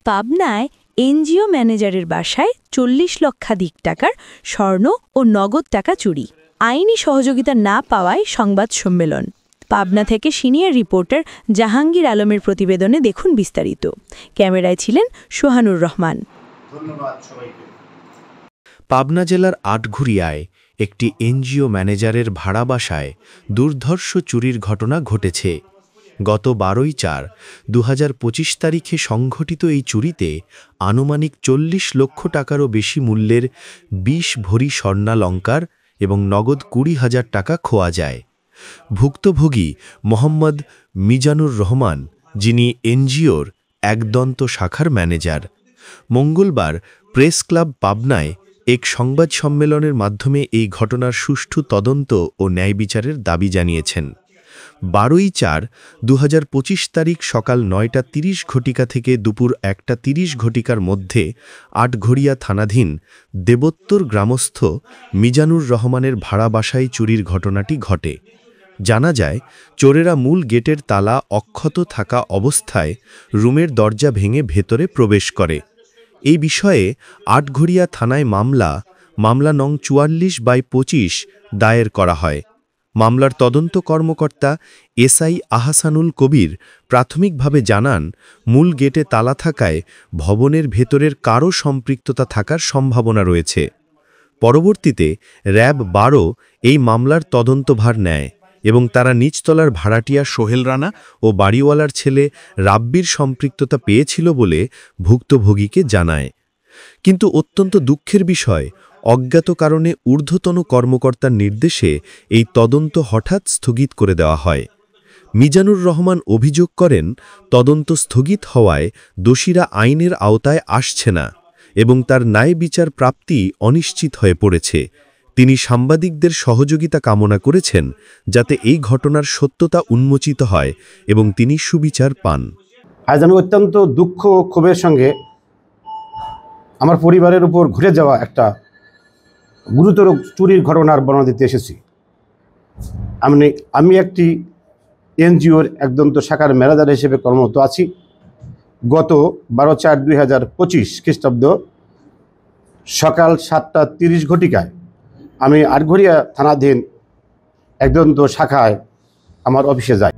পাবনায় এনজিও ম্যানেজারের বাসায় ৪০ লক্ষাধিক টাকার স্বর্ণ ও নগদ টাকা চুরি। আইনি সহযোগিতা না পাওয়ায় সংবাদ সম্মেলন। পাবনা থেকে সিনিয়র রিপোর্টার জাহাঙ্গীর আলমের প্রতিবেদনে দেখুন বিস্তারিত। ক্যামেরায় ছিলেন সোহানুর রহমান। ধন্যবাদ সবাইকে। পাবনা জেলার আটঘরিয়ায় একটি এনজিও ম্যানেজারের ভাড়া বাসায় দুর্ধর্ষ চুরির ঘটনা ঘটেছে। গত 12/4/2025 তারিখে সংঘটিত এই চুরিতে আনুমানিক 40 লক্ষ টাকারও বেশি মূল্যের 20 ভরি স্বর্ণালংকার এবং নগদ 20,000 টাকা খোয়া যায়। ভুক্তভোগী মোহাম্মদ মিজানুর রহমান, যিনি এনজিওর একদন্ত শাখার ম্যানেজার, মঙ্গলবার প্রেস ক্লাব পাবনায় এক সংবাদ সম্মেলনের মাধ্যমে এই ঘটনার সুষ্ঠু তদন্ত ও ন্যায় বিচারের দাবি জানিয়েছেন। 12/4/2025 তারিখ সকাল 9:30 ঘটিকা থেকে দুপুর 1:30 ঘটিকার মধ্যে আটঘরিয়া থানাধীন দেবোত্তর গ্রামস্থ মিজানুর রহমানের ভাড়া বাসায় চুরির ঘটনাটি ঘটে। জানা যায়, চোরেরা মূল গেটের তালা অক্ষত থাকা অবস্থায় রুমের দরজা ভেঙে ভেতরে প্রবেশ করে। এই বিষয়ে আটঘরিয়া থানায় মামলা নং 44/25 দায়ের করা হয়। মামলার তদন্ত কর্মকর্তা এসআই আহসানুল কবির প্রাথমিকভাবে জানান, মূল গেটে তালা থাকায় ভবনের ভেতরের কারও সম্পৃক্ততা থাকার সম্ভাবনা রয়েছে। পরবর্তীতে র‍্যাব 12 এই মামলার তদন্তভার নেয় এবং তারা নিচতলার ভাড়াটিয়া সোহেল রানা ও বাড়িওয়ালার ছেলে রাব্বির সম্পৃক্ততা পেয়েছিল বলে ভুক্তভোগীকে জানায়। কিন্তু অত্যন্ত দুঃখের বিষয়, অজ্ঞাত কারণে ঊর্ধ্বতন কর্মকর্তার নির্দেশে এই তদন্ত হঠাৎ স্থগিত করে দেওয়া হয়। মিজানুর রহমান অভিযোগ করেন, তদন্ত স্থগিত হওয়ায় দোষীরা আইনের আওতায় আসছে না এবং তার ন্যায় বিচার প্রাপ্তি অনিশ্চিত হয়ে পড়েছে। তিনি সাংবাদিকদের সহযোগিতা কামনা করেছেন যাতে এই ঘটনার সত্যতা উন্মোচিত হয় এবং তিনি সুবিচার পান। আজ আমি অত্যন্ত দুঃখ ও ক্ষোভের সঙ্গে আমার পরিবারের উপর ঘুরে যাওয়া একটা গুরুতর চুরির ঘটনার বর্ণনা দিতে এসেছি। আমি একটি এনজিওর একদন্ত শাখার ম্যানেজার হিসেবে কর্মরত আছি। গত 12/4/2025 খ্রিস্টাব্দ সকাল 7:30 ঘটিকায় আমি আটঘরিয়া থানাধীন একদন্ত শাখায় আমার অফিসে যাই।